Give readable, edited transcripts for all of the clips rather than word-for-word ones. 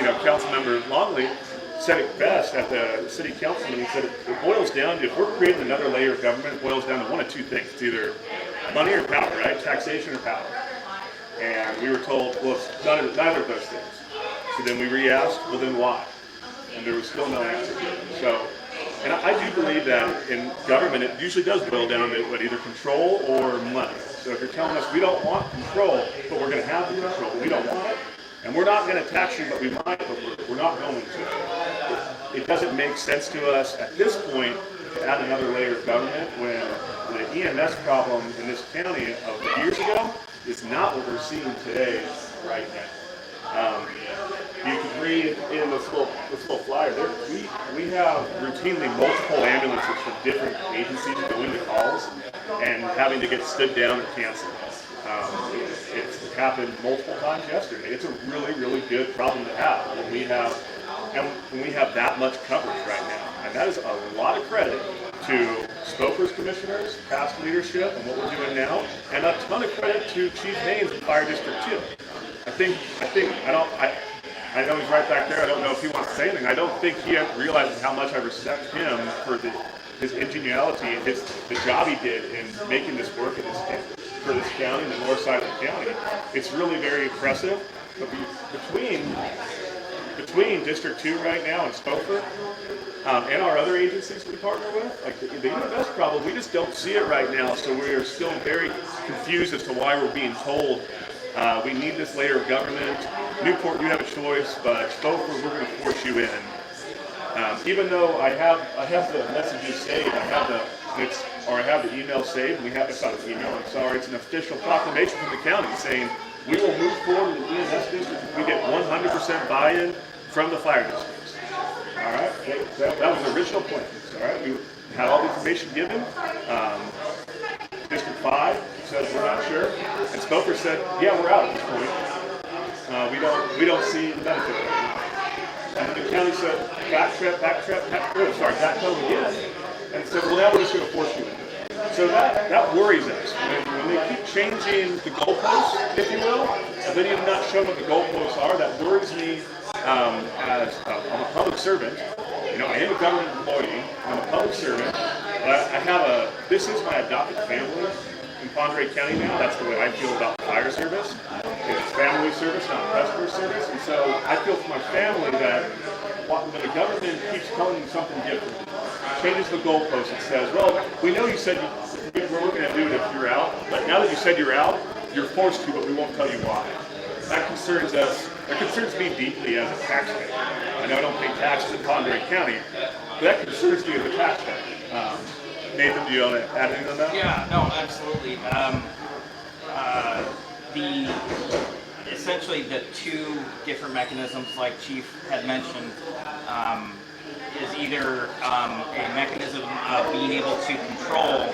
Councilmember Longley said it best at the city council meeting. He said it boils down to, if we're creating another layer of government, it boils down to one of two things. It's either money or power, right? Taxation or power. And we were told, well, it's neither of those things. So then we re-asked, well, then why? And there was still no answer. So, and I do believe that in government, it usually does boil down to either control or money. So if you're telling us we don't want control, but we're going to have the control, we don't want it, and we're not going to tax you, but we might, but we're not going to. It doesn't make sense to us at this point to add another layer of government when the EMS problem in this county of years ago is not what we're seeing today right now. You can read in this little flyer there, we have routinely multiple ambulances from different agencies going to calls and having to get stood down or canceled. It's happened multiple times yesterday. It's a really, really good problem to have when we have that much coverage right now. And that is a lot of credit to SPOFR's commissioners, past leadership, and what we're doing now, and a ton of credit to Chief Haynes in Fire District 2. I know he's right back there. I don't know if he wants to say anything. I don't think he realizes how much I respect him for his ingenuity and the job he did in making this work for this county, the north side of the county. It's really very impressive. But between District 2 right now and SPOFR, and our other agencies we partner with, like the EMS problem, we just don't see it right now. So we are still very confused as to why we're being told we need this layer of government. Newport, you have a choice, but SPOFR, we're going to force you in. Even though I have the messages saved, I have the email saved. It's not an email. I'm sorry. It's an official proclamation from the county saying we will move forward in the EMS district if we get 100% buy-in from the fire districts. All right. That was the original plan. All right. We had all the information given. District 5 says we're not sure, and SPOFR said, yeah, we're out at this point. We don't see the benefit of it. And the county said, backpedal again, and said, well, now we're just going to force you into it. So that worries us. When they keep changing the goalposts, if you will, and then you've not shown what the goalposts are, that worries me as I'm a public servant. I am a government employee. I'm a public servant. This is my adopted family in Padre County now. That's the way I feel about fire service. It's family service, not customer service. And so I feel for my family that when the government keeps telling you something different, changes the goalpost and says, well, we know you said we're going to do it if you're out, but now that you said you're out, you're forced to, but we won't tell you why. That concerns us. That concerns me deeply as a taxpayer. I know I don't pay taxes in Padre County, but that concerns me as a taxpayer. Nathan, do you want to add anything on that? Yeah, no, absolutely. Essentially the two different mechanisms, like Chief had mentioned, is either a mechanism of being able to control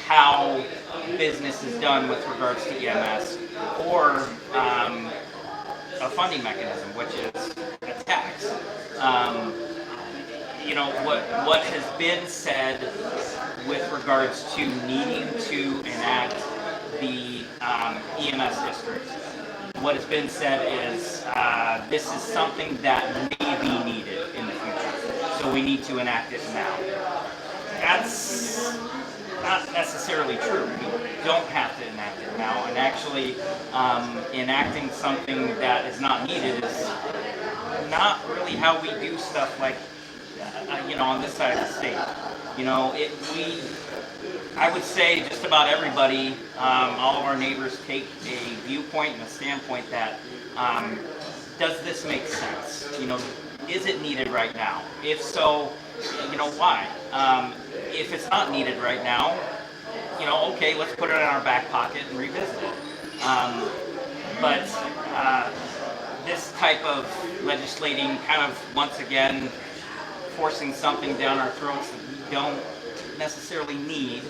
how business is done with regards to EMS, or a funding mechanism, which is a tax. What has been said with regards to needing to enact the EMS district, what has been said is this is something that may be needed in the future, so we need to enact it now. That's not necessarily true. We don't have to enact it now, and actually enacting something that is not needed is not really how we do stuff like on this side of the state. I would say just about everybody, all of our neighbors take a viewpoint and a standpoint that, does this make sense? Is it needed right now? If so, why? If it's not needed right now, okay, let's put it in our back pocket and revisit it. But this type of legislating kind of, once again, forcing something down our throats that we don't necessarily need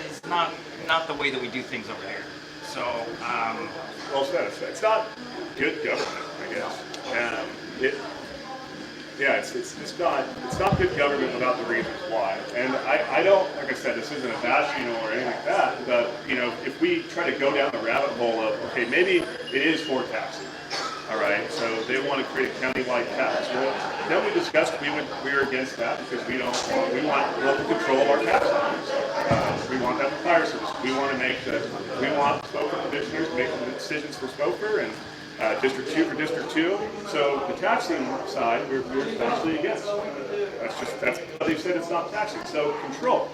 is not the way that we do things over here. So, well said. It's not good government, I guess. Yeah, it's not good government without the reasons why. And I don't, like I said, this isn't a bashing or anything like that, but if we try to go down the rabbit hole of, okay, maybe it is for taxing, all right, so they want to create a countywide tax. Well, then we discussed we were against that because we want local control of our tax dollars. We want that for fire service. We want SPOFR commissioners to make the decisions for SPOFR and District 2 for District 2. So the taxing side, we're actually against. That's how they said it's not taxing. So control.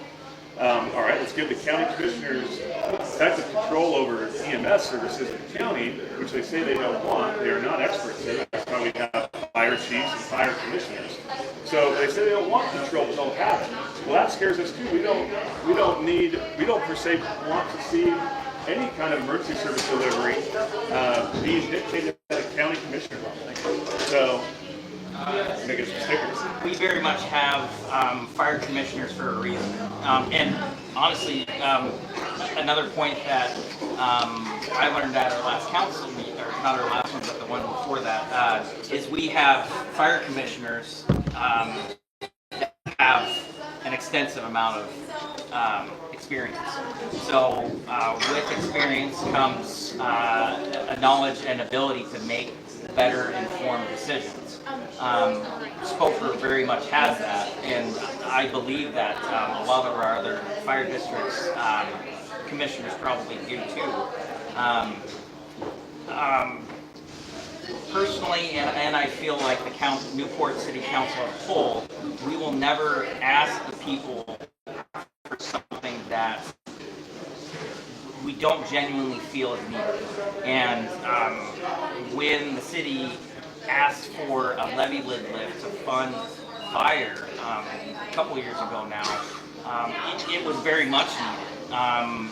All right, let's give the county commissioners effective control over EMS services in the county, which they say they don't want. They are not experts in it. That's why we have fire chiefs and fire commissioners. So they say they don't want control, but they'll have it. Well, that scares us too. We don't per se want to see any kind of emergency service delivery being dictated by the county commissioner level. So, make it some stickers. We very much have fire commissioners for a reason. And honestly, another point that I learned at our last council meeting, or not our last one, but the one before that, is we have fire commissioners that have an extensive amount of experience. So with experience comes a knowledge and ability to make better informed decisions. SPOFR very much has that, and I believe that a lot of our other fire districts commissioners probably do too. Personally, and I feel like the Newport City Council as a whole, we will never ask the people for something that we don't genuinely feel is needed. And when the city asked for a levy lid lift to fund fire a couple years ago now, it was very much needed.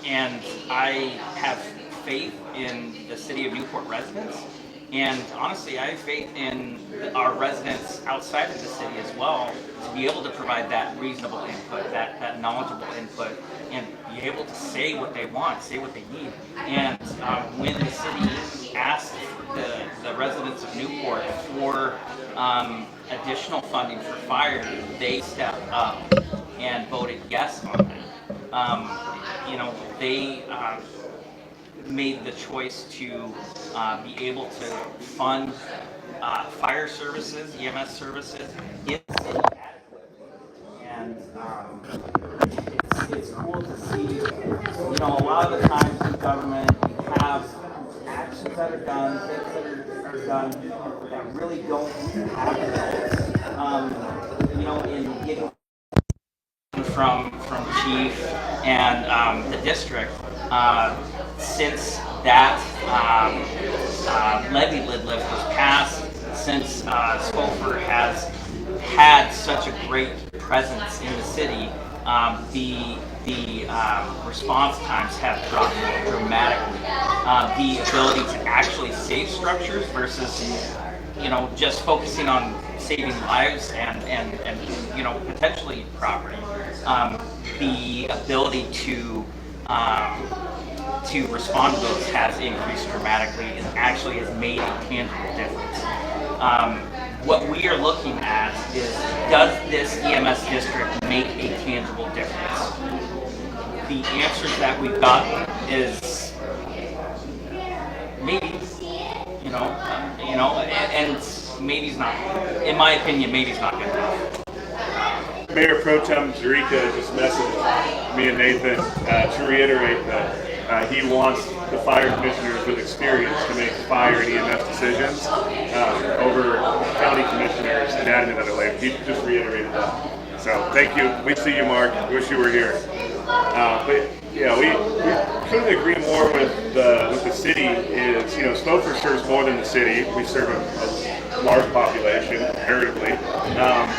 And I have faith in the city of Newport residents. And honestly, I have faith in our residents outside of the city as well to be able to provide that reasonable input, that knowledgeable input, and be able to say what they want, say what they need. And when the city asked the residents of Newport for additional funding for fire, they stepped up and voted yes on it. They made the choice to be able to fund fire services, EMS services in the city adequately. And it's cool to see, a lot of the times in government we have actions that are done, things that are done that really don't have results. In getting from chief and the district, since that levy lid lift was passed, since SPOFR has had such a great presence in the city, the response times have dropped dramatically. The ability to actually save structures versus just focusing on saving lives and potentially property. The ability to respond to those has increased dramatically and actually has made a tangible difference. What we are looking at is, does this EMS district make a tangible difference? The answers that we've gotten is maybe, and maybe's not. In my opinion, maybe's not good enough. Mayor Pro Tem Zerika just messaged me and Nathan to reiterate that he wants the fire commissioners with experience to make fire and EMS decisions over county commissioners and adding another layer. He just reiterated that. So thank you. We see you, Mark. Wish you were here. But yeah, we couldn't agree more with the city. Is SPOFR serves more than the city. We serve a large population comparatively.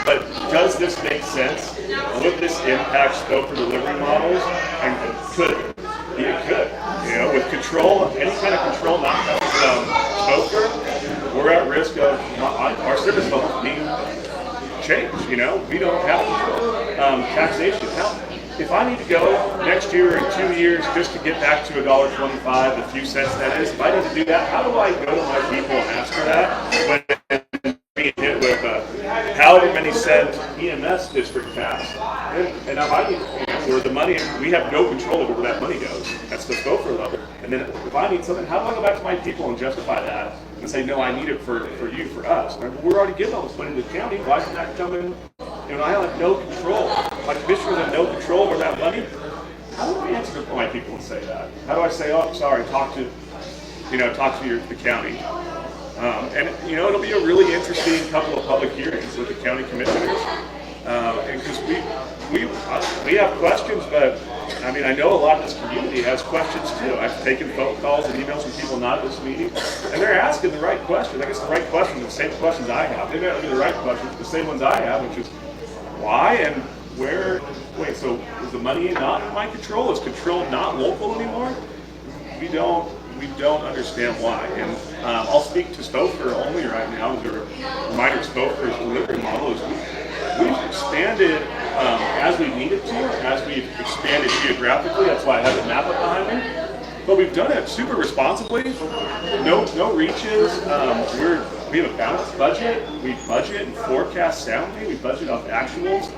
But does this make sense? Would this impact SPOFR delivery models? And could it? It could. With control, any kind of control not coming from SPOFR, we're at risk of our service levels being changed. We don't have control. Taxation. If I need to go next year or 2 years just to get back to $1.25, a few cents that is, if I need to do that, how do I go to my people and ask for that when being hit with however many cent EMS district passed. And if I need where the money, we have no control over where that money goes. That's the SPOFR level. And then if I need something, how do I go back to my people and justify that and say, no, I need it for you, for us? We're already giving all this money to the county. Why isn't that coming? And I have no control. My commissioners have no control over that money. How do I answer to my people and say that? How do I say, oh, I'm sorry, talk to the county? And it'll be a really interesting couple of public hearings with the county commissioners, and because we have questions, but I mean I know a lot of this community has questions too. I've taken phone calls and emails from people not at this meeting, and they're asking the right questions. I guess the right questions, the same questions I have. They may not be the right questions, but the same ones I have, which is why and where. Wait, so is the money not in my control? Is control not local anymore? We don't understand why. And I'll speak to SPOFR only right now. As a reminder, SPOFR's delivery model is we've expanded as we needed to, as we've expanded geographically. That's why I have the map up behind me. But we've done it super responsibly. No reaches. We have a balanced budget. We budget and forecast soundly. We budget off actuals.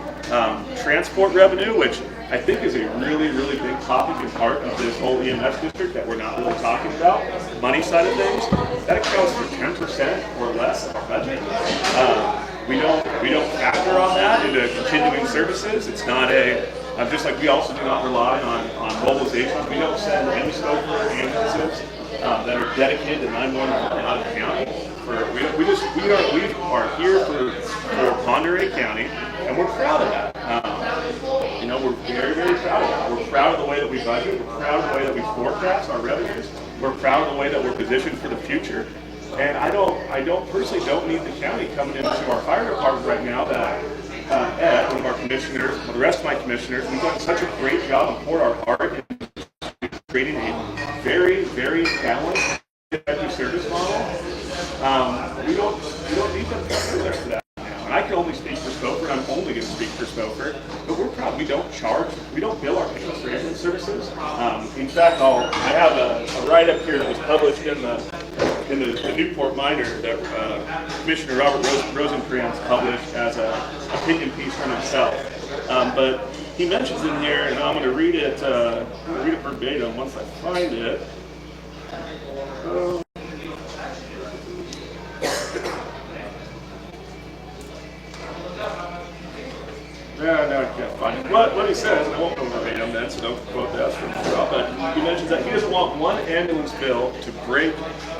Transport revenue, which I think is a really, really big topic and part of this whole EMS district that we're not really talking about. The money side of things, that accounts for 10% or less of our budget. We don't factor on that into continuing services. It's not just like we also do not rely on mobilizations. We don't send any SPOFR ambulances that are dedicated to 911 out of the county. We are here for Ponderay County, and we're proud of that. We're very, very proud of that. We're proud of the way that we budget. We're proud of the way that we forecast our revenues. We're proud of the way that we're positioned for the future. And I personally don't need the county coming into our fire department right now that Ed, one of our commissioners, the rest of my commissioners, we've done such a great job and poured our heart into creating a very, very balanced effective service model. We don't need them coming there for that. And I can only speak for SPOFR, and I'm only going to speak for SPOFR, but we're proud. We don't bill our patients for ambulance services. In fact, I have a write-up here that was published in the Newport Miner that Commissioner Robert Rosencrantz published as an opinion piece from himself. But he mentions in here, and I'm going to read it verbatim once I find it. No, I can't find it. What he says, and I won't go verbatim then, so don't quote that from Rob, but he mentions that he doesn't want one ambulance bill to break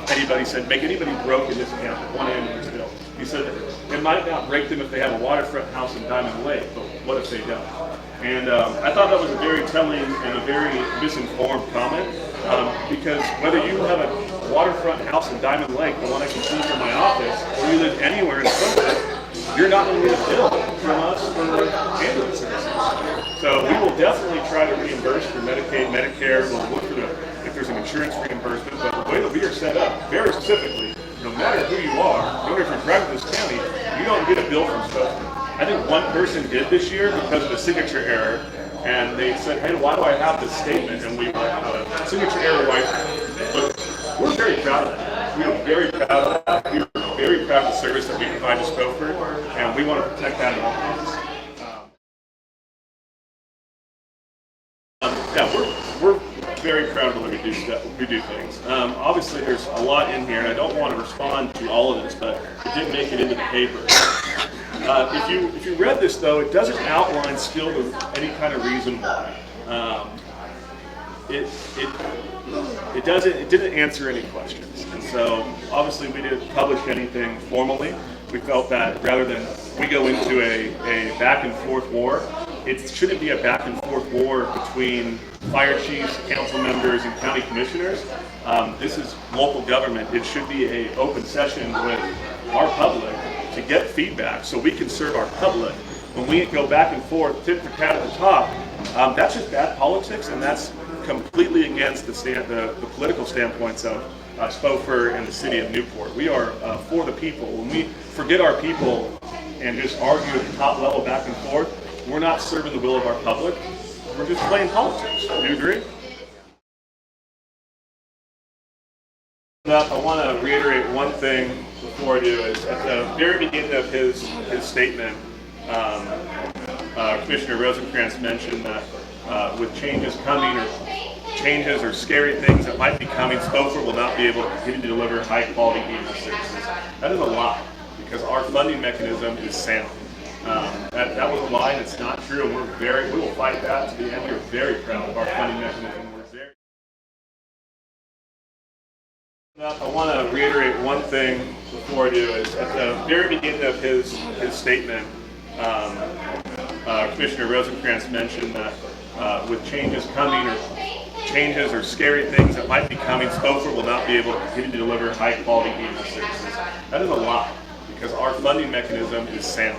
anybody, make anybody broke in this county, one ambulance bill. He said it might not break them if they have a waterfront house in Diamond Lake, but what if they don't? And I thought that was a very telling and a very misinformed comment, because whether you have a waterfront house in Diamond Lake, the one I can see from my office, or you live anywhere in Selkirk, you're not going to get a bill from us for ambulance services. So we will definitely try to reimburse for Medicaid, Medicare. We'll look for if there's an insurance reimbursement. But the way that we are set up, very specifically, no matter who you are, no matter if you're driving this county, you don't get a bill from SPOFR. I think one person did this year because of a signature error, and they said, "Hey, why do I have this statement?" And we were like, "Signature error, why?" But we're very proud of that. We are very proud of that. We are very proud of the service that we provide to SPOFR, and we want to protect that at all costs. We're very proud of the way we do things. Obviously, there's a lot in here, and I don't want to respond to all of this, but it did make it into the paper. If you read this, though, it doesn't outline still any kind of reason why. It didn't answer any questions, and so obviously we didn't publish anything formally. We felt that rather than we go into a back and forth war, it shouldn't be a back and forth war between fire chiefs, council members, and county commissioners. This is local government. It should be an open session with our public to get feedback so we can serve our public. When we go back and forth, tit for tat at the top, that's just bad politics, and that's completely against the political standpoints of SPOFR and the city of Newport. We are for the people. When we forget our people and just argue at the top level back and forth, we're not serving the will of our public. We're just playing politics. Do you agree? I want to reiterate one thing before I do. Is at the very beginning of his statement, Commissioner Rosencrantz mentioned that with changes coming or changes or scary things that might be coming, SPOFR will not be able to continue to deliver high-quality EMS services. That is a lie, because our funding mechanism is sound. That was a lie, and it's not true, and we will fight that to the end. We're very proud of our funding mechanism. I want to reiterate one thing before I do. Is at the very beginning of his statement, Commissioner Rosencrantz mentioned that with changes coming or changes or scary things that might be coming, SPOFR will not be able to continue to deliver high-quality EMS services. That is a lie, because our funding mechanism is sound.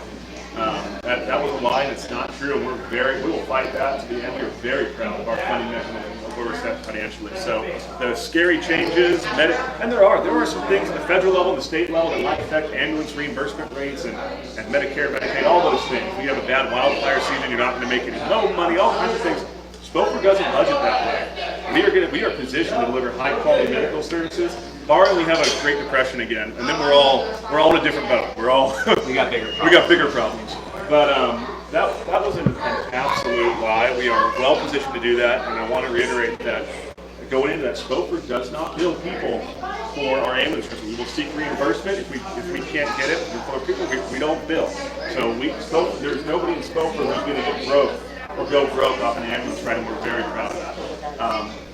That was a lie, and it's not true, and we will fight that to the end. We're very proud of our funding mechanism, of where we're set financially. So the scary changes, and there are some things at the federal level and the state level that might affect ambulance reimbursement rates and Medicare, Medicaid, all those things. If you have a bad wildfire season, you're not going to make any loan money, all kinds of things. SPOFR doesn't budget that way. We are positioned to deliver high-quality medical services, barring we have a Great Depression again, and then we're all in a different boat. We got bigger problems. But that was an absolute lie. We are well positioned to do that, and I want to reiterate that going into that, SPOFR does not bill people for our ambulance services. We will seek reimbursement if we can't get it for people. We don't bill. So there's nobody in SPOFR who's going to get broke or go broke off an ambulance ride, and we're very proud of that.